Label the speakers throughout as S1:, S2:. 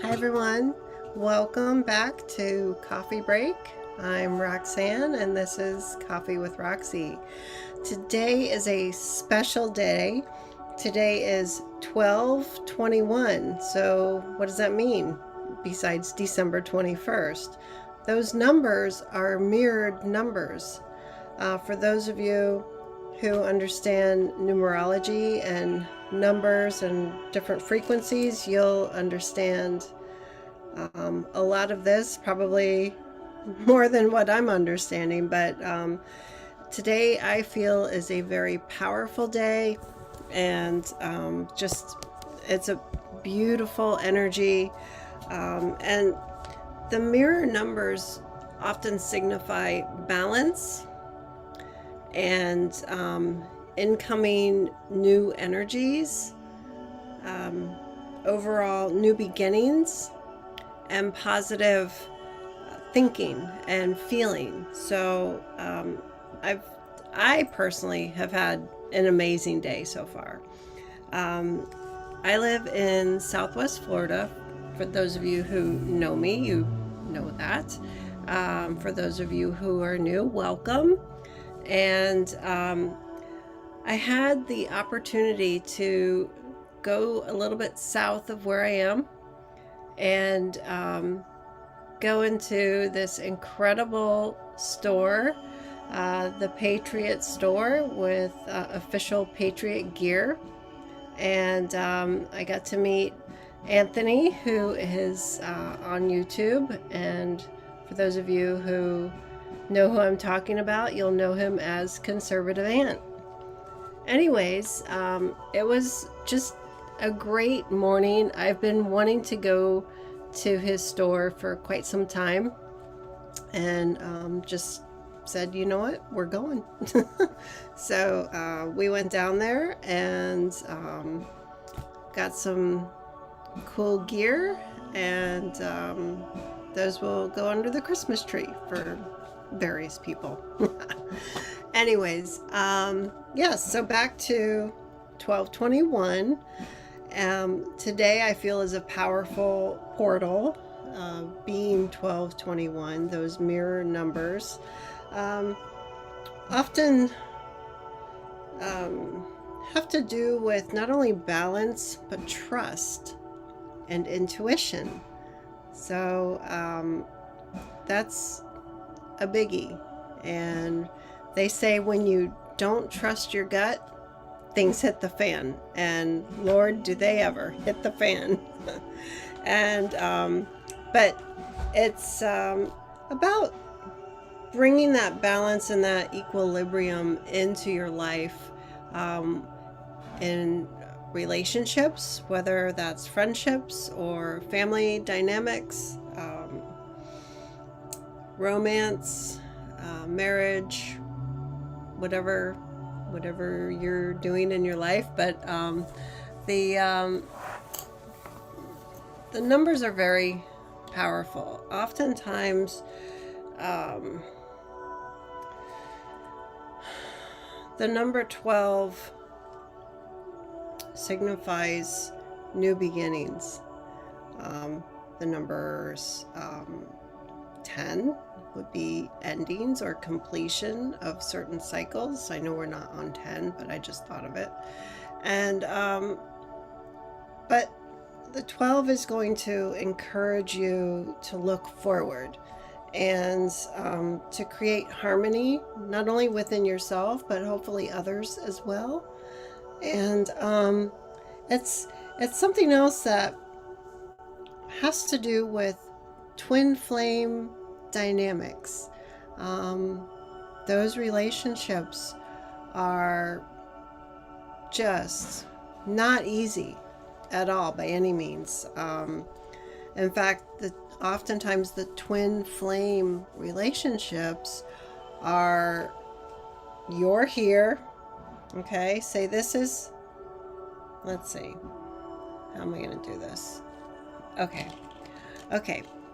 S1: Hi everyone, welcome back to Coffee Break. I'm Roxanne and this is Coffee with Roxy. Today is a special day. Today is 12/21. So what does that mean besides December 21st? Those numbers are mirrored numbers. For those of you who understand numerology and numbers and different frequencies, you'll understand a lot of this, probably more than what I'm understanding. But today I feel is a very powerful day, and it's a beautiful energy. And the mirror numbers often signify balance and incoming new energies, overall new beginnings, and positive thinking and feeling. So I personally have had an amazing day so far. I live in Southwest Florida. For those of you who know me, you know that. For those of you who are new, welcome. And I had the opportunity to go a little bit south of where I am and go into this incredible store, the Patriot store, with official Patriot gear. And I got to meet Anthony, who is on YouTube. And for those of you who know who I'm talking about, you'll know him as Conservative Ant. Anyways, it was just a great morning. I've been wanting to go to his store for quite some time, and just said, you know what, we're going. So we went down there and got some cool gear, and those will go under the Christmas tree for various people. Anyways, yes, so back to 12/21. Today I feel is a powerful portal, being 12/21, those mirror numbers. Often have to do with not only balance, but trust and intuition. So that's a biggie. And they say when you don't trust your gut, things hit the fan. And Lord, do they ever hit the fan. And but it's about bringing that balance and that equilibrium into your life, in relationships, whether that's friendships or family dynamics, romance, marriage, whatever you're doing in your life. But the numbers are very powerful. Oftentimes, the number 12 signifies new beginnings. The numbers 10 would be endings or completion of certain cycles. I know we're not on 10, but I just thought of it. And but the 12 is going to encourage you to look forward and to create harmony, not only within yourself, but hopefully others as well. And it's something else that has to do with twin flame dynamics. Those relationships are just not easy at all by any means. In fact, oftentimes the twin flame relationships are, you're here, okay, say this is, let's see, how am I going to do this? Okay,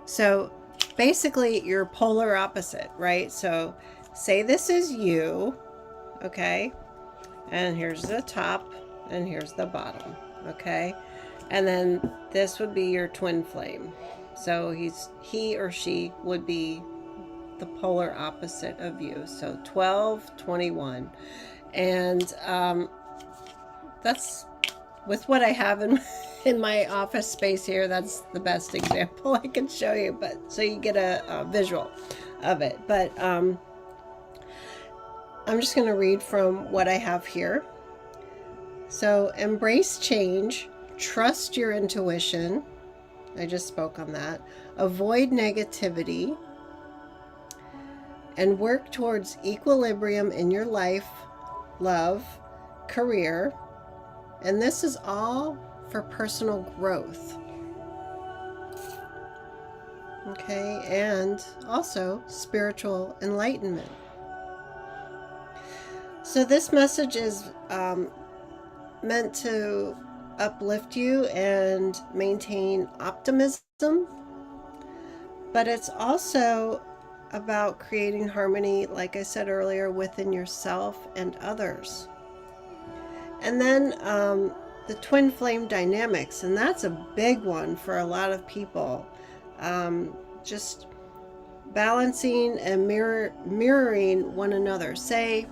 S1: so basically you're polar opposite, right? So say this is you, okay, and here's the top and here's the bottom, okay? And then this would be your twin flame. So he or she would be the polar opposite of you. So 12, 21. And that's, with what I have in my office space here, that's the best example I can show you, but so you get a visual of it. But I'm just going to read from what I have here. So embrace change, trust your intuition. I just spoke on that. Avoid negativity and work towards equilibrium in your life, love, career. And this is all for personal growth. Okay, and also spiritual enlightenment. So this message is meant to uplift you and maintain optimism, but it's also about creating harmony, like I said earlier, within yourself and others. And then the twin flame dynamics, and that's a big one for a lot of people. Just balancing and mirroring one another. Say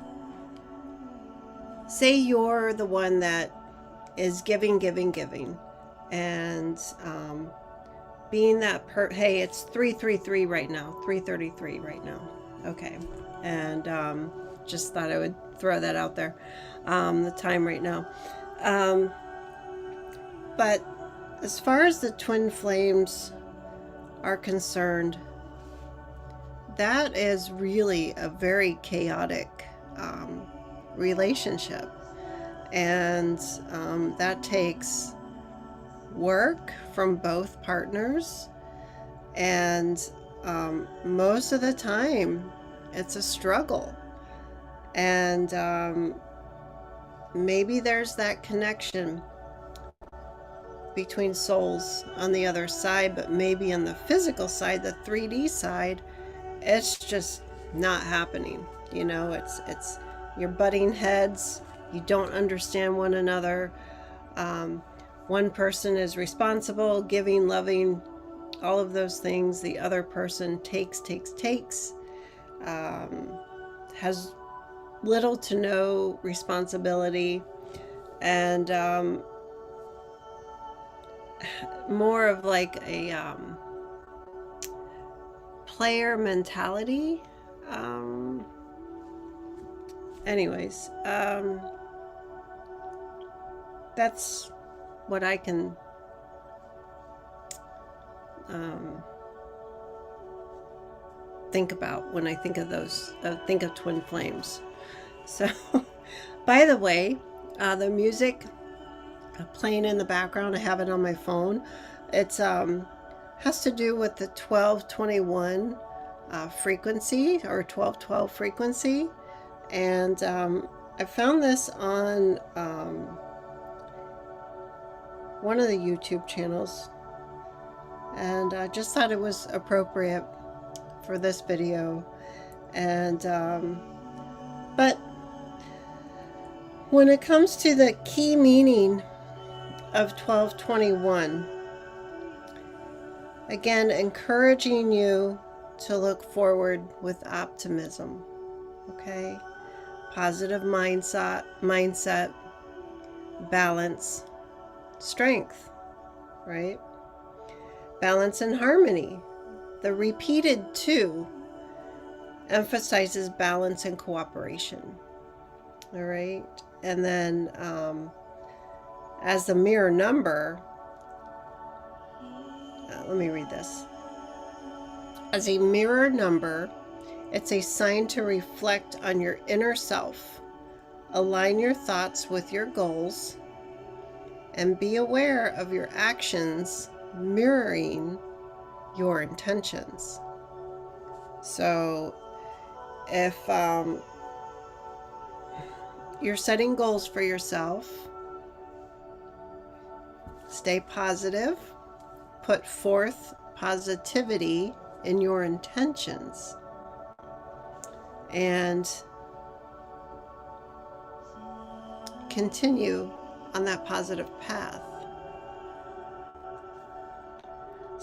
S1: you're the one that is giving, and being that hey, it's 333 right now, 3:33 right now. Okay, and just thought I would throw that out there. The time right now. But as far as the twin flames are concerned, that is really a very chaotic relationship, and that takes work from both partners, and most of the time it's a struggle, and maybe there's that connection between souls on the other side, but maybe on the physical side, the 3D side, it's just not happening. You know, it's you're butting heads. You don't understand one another. One person is responsible, giving, loving, all of those things. The other person takes, has little to no responsibility, and more of like a player mentality. Anyways, that's what I can think about when I think of those, think of twin flames. So, by the way, the music playing in the background, I have it on my phone. It's has to do with the 1221 frequency, or 1212 frequency, and I found this on one of the YouTube channels, and I just thought it was appropriate for this video. And but when it comes to the key meaning of 1221, again, encouraging you to look forward with optimism. Okay, positive mindset, balance, strength, right? Balance and harmony. The repeated 2 emphasizes balance and cooperation. All right, and then as the mirror number, let me read this. As a mirror number, it's a sign to reflect on your inner self, align your thoughts with your goals, and be aware of your actions mirroring your intentions. So if you're setting goals for yourself, stay positive, put forth positivity in your intentions, and continue on that positive path.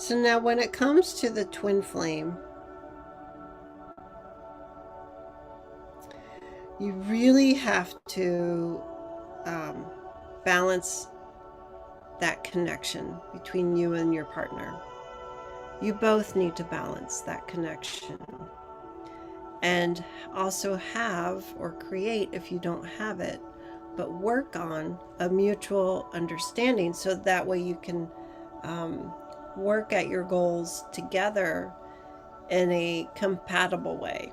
S1: So now when it comes to the twin flame, you really have to balance that connection between you and your partner. You both need to balance that connection and also have or create, if you don't have it, but work on a mutual understanding so that way you can work at your goals together in a compatible way.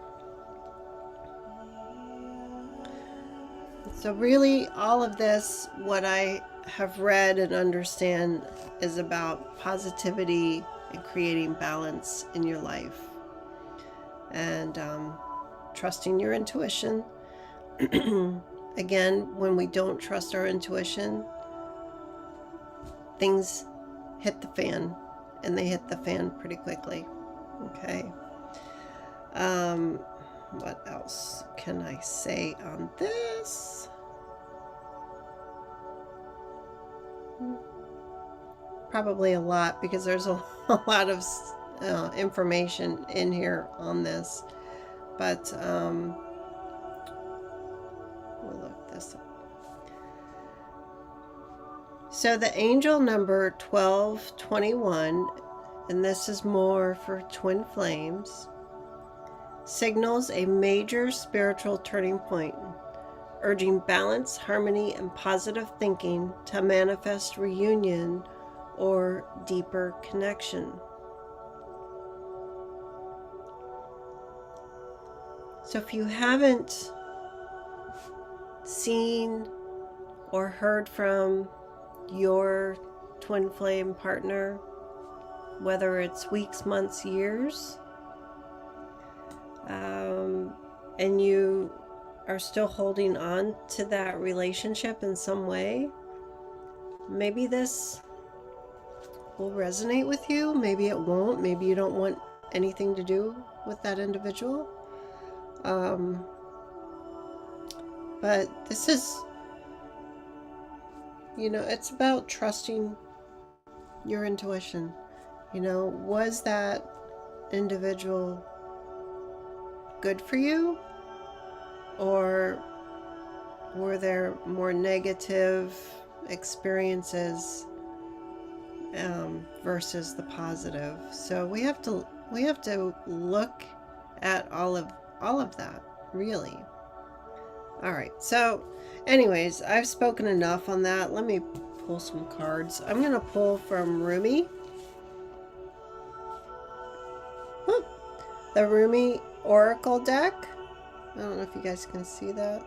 S1: So really all of this, what I have read and understand, is about positivity and creating balance in your life, and trusting your intuition. Again, when we don't trust our intuition, things hit the fan, and they hit the fan pretty quickly. Okay. What else can I say on this? Probably a lot, because there's a lot of information in here on this, but we'll look this up. So the angel number 1221, and this is more for twin flames, signals a major spiritual turning point, urging balance, harmony, and positive thinking to manifest reunion or deeper connection. So if you haven't seen or heard from your twin flame partner, whether it's weeks, months, years, and you are still holding on to that relationship in some way, maybe this will resonate with you, maybe it won't, maybe you don't want anything to do with that individual. But this is, it's about trusting your intuition. Was that individual good for you? Or were there more negative experiences versus the positive? So we have to look at all of that, really. All right. So anyways, I've spoken enough on that. Let me pull some cards. I'm going to pull from Rumi. The Rumi Oracle deck. I don't know if you guys can see that.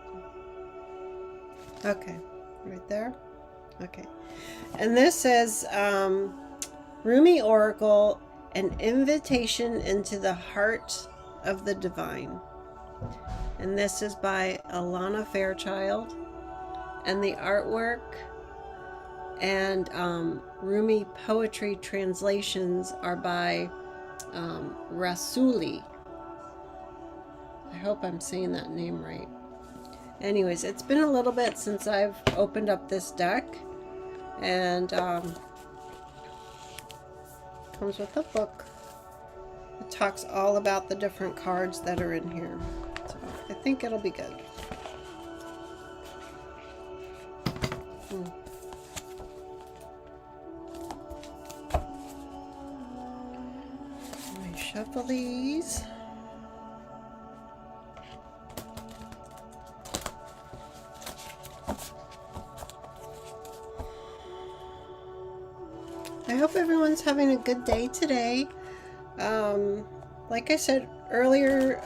S1: Okay, right there. Okay. And this says Rumi Oracle, an invitation into the heart of the divine. And this is by Alana Fairchild. And the artwork and Rumi poetry translations are by Rasuli. I hope I'm saying that name right. Anyways, it's been a little bit since I've opened up this deck, and comes with a book. It talks all about the different cards that are in here, so I think it'll be good. Let me shuffle these. I hope everyone's having a good day today. Like I said earlier,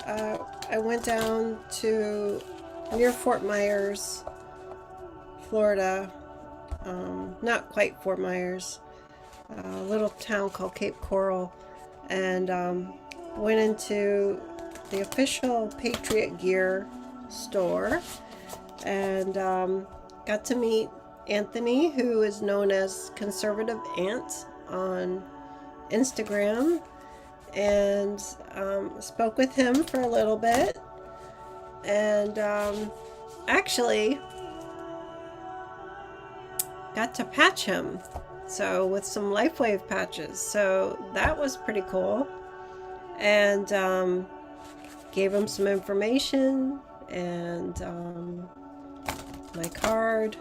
S1: I went down to near Fort Myers, Florida. Not quite Fort Myers, a little town called Cape Coral, and went into the official Patriot Gear store, and got to meet Anthony, who is known as Conservative Ant on Instagram, and spoke with him for a little bit, and actually got to patch him. So with some Lifewave patches. So that was pretty cool. And gave him some information and my card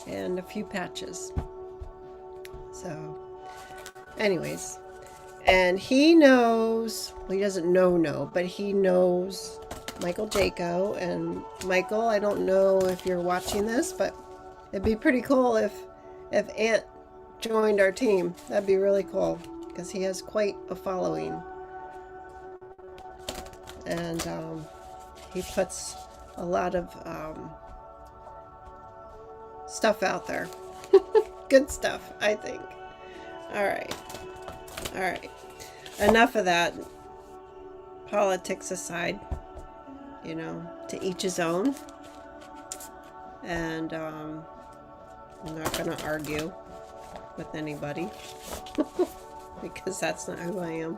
S1: and a few patches. So anyways, and he knows, well, he doesn't know, but he knows Michael Jaco. And Michael, I don't know if you're watching this, but it'd be pretty cool if Ant joined our team. That'd be really cool because he has quite a following. And he puts a lot of stuff out there. Good stuff, I think. All right. Enough of that. Politics aside, you know, to each his own. And I'm not going to argue with anybody because that's not who I am.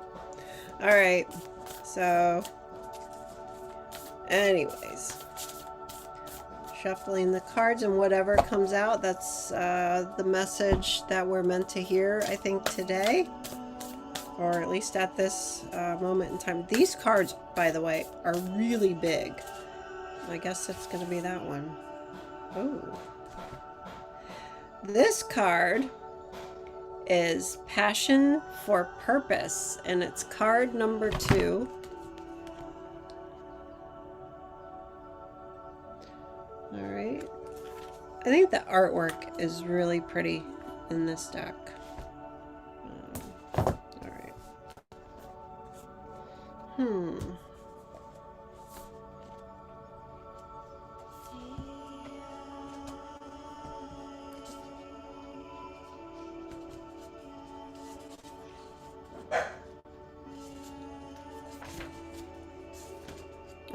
S1: All right. So, anyways, shuffling the cards, and whatever comes out, that's the message that we're meant to hear, I think, today, or at least at this moment in time. These cards, by the way, are really big. I guess it's going to be that one. Oh. This card is Passion for Purpose, and it's card number 2. All right. I think the artwork is really pretty in this deck. All right.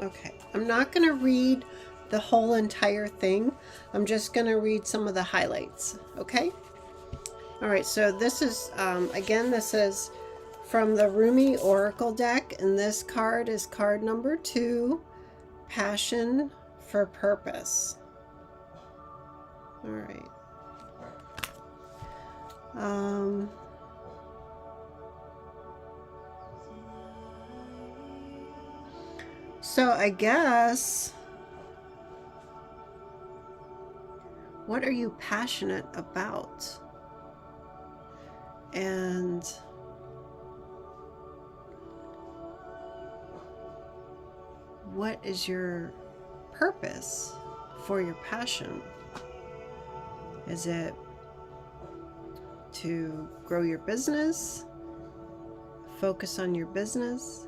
S1: Okay, I'm not going to read the whole entire thing. I'm just going to read some of the highlights, okay? All right, so this is, again, this is from the Rumi Oracle deck, and this card is card number 2, Passion for Purpose. All right. So I guess, what are you passionate about? And what is your purpose for your passion? Is it to grow your business, focus on your business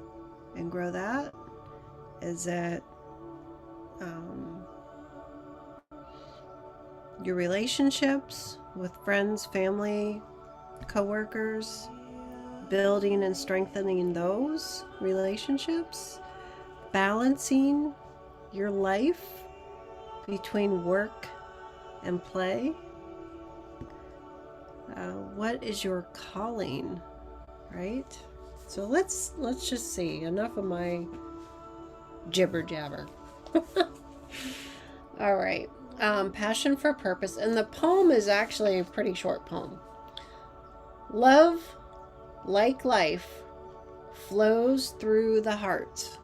S1: and grow that? Is it your relationships with friends, family, coworkers, building and strengthening those relationships, balancing your life between work and play? What is your calling, right? So let's just see. Enough of my jibber jabber. All right. Passion for Purpose, and the poem is actually a pretty short poem. Love, like life, flows through the heart.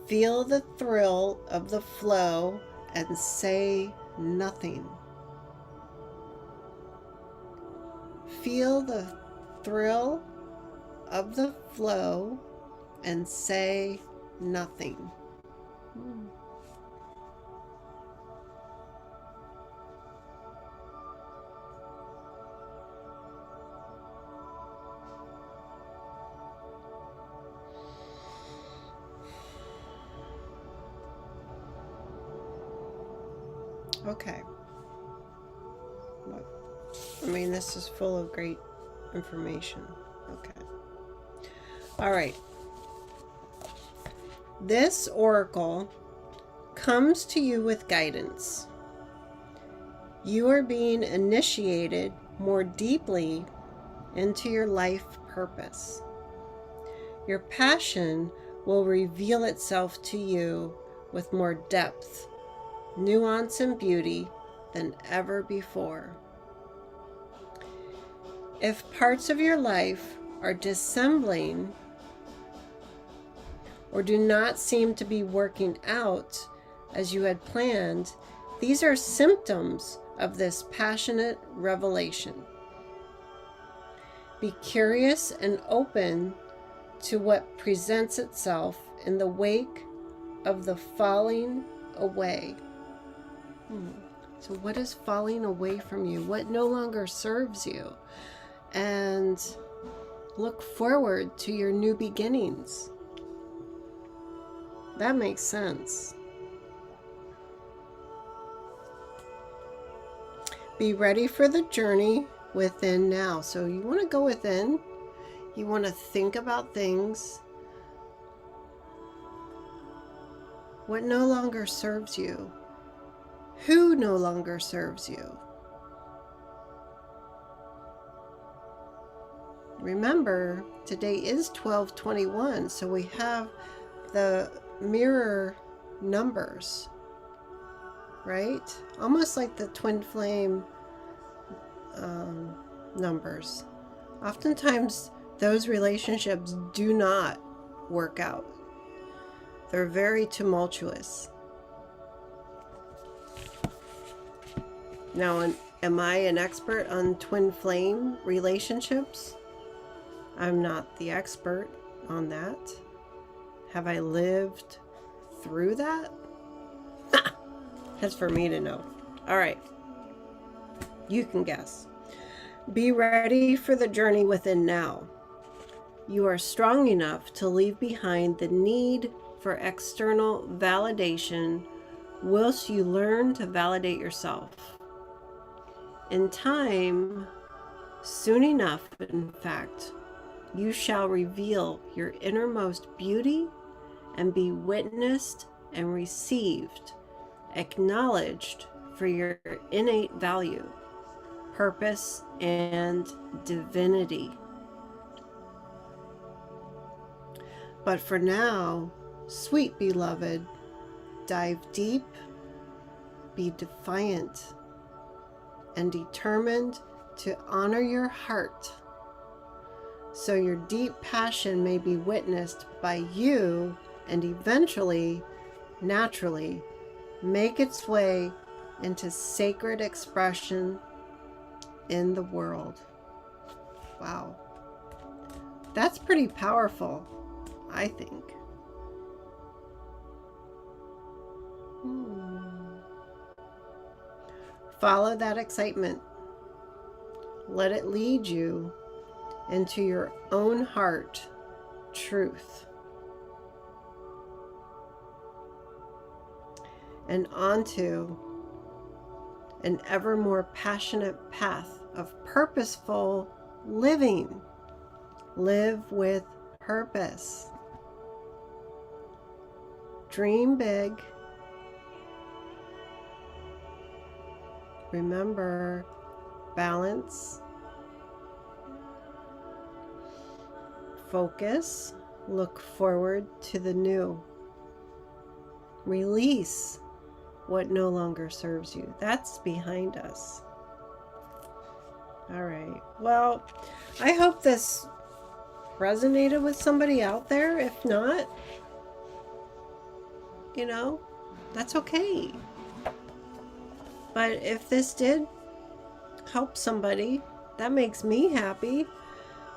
S1: Feel the thrill of the flow and say nothing. Feel the thrill of the flow and say nothing. Okay. I mean, this is full of great information. Okay. All right. This oracle comes to you with guidance. You are being initiated more deeply into your life purpose. Your passion will reveal itself to you with more depth, nuance, and beauty than ever before. If parts of your life are dissembling or do not seem to be working out as you had planned, these are symptoms of this passionate revelation. Be curious and open to what presents itself in the wake of the falling away. So what is falling away from you? What no longer serves you? And look forward to your new beginnings. That makes sense. Be ready for the journey within now. So you want to go within. You want to think about things. What no longer serves you? Who no longer serves you? Remember, today is 12/21, so we have the mirror numbers, right? Almost like the twin flame numbers. Oftentimes, those relationships do not work out. They're very tumultuous. Now, am I an expert on twin flame relationships? I'm not the expert on that. Have I lived through that? That's for me to know. All right. You can guess. Be ready for the journey within now. You are strong enough to leave behind the need for external validation whilst you learn to validate yourself. In time, soon enough, in fact, you shall reveal your innermost beauty and be witnessed and received, acknowledged for your innate value, purpose, and divinity. But for now, sweet beloved, dive deep, be defiant, and determined to honor your heart, so your deep passion may be witnessed by you and eventually, naturally, make its way into sacred expression in the world. Wow. That's pretty powerful, I think. Follow that excitement. Let it lead you into your own heart truth and onto an ever more passionate path of purposeful living. Live with purpose. Dream big. Remember, balance, focus, look forward to the new. Release what no longer serves you. That's behind us. All right. Well, I hope this resonated with somebody out there. If not, that's okay. But if this did help somebody, that makes me happy.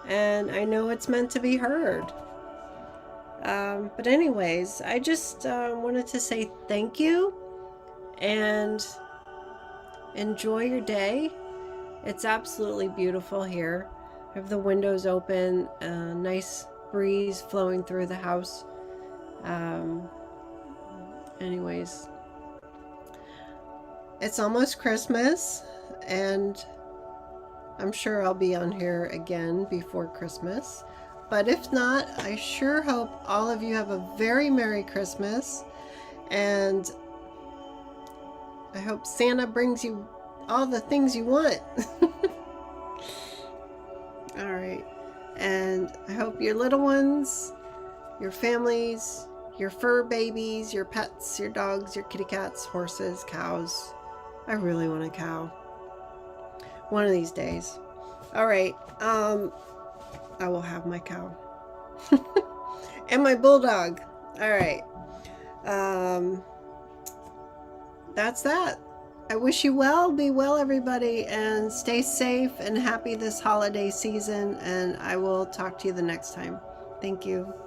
S1: And I know it's meant to be heard. But anyways, I just wanted to say thank you and enjoy your day. It's absolutely beautiful here. I have the windows open, a nice breeze flowing through the house. Anyways, it's almost Christmas, and I'm sure I'll be on here again before Christmas. But if not, I sure hope all of you have a very Merry Christmas, and I hope Santa brings you all the things you want. All right. And I hope your little ones, your families, your fur babies, your pets, your dogs, your kitty cats, horses, cows, I really want a cow. One of these days. All right. I will have my cow. And my bulldog. All right. That's that. I wish you well. Be well, everybody, and stay safe and happy this holiday season. And I will talk to you the next time. Thank you.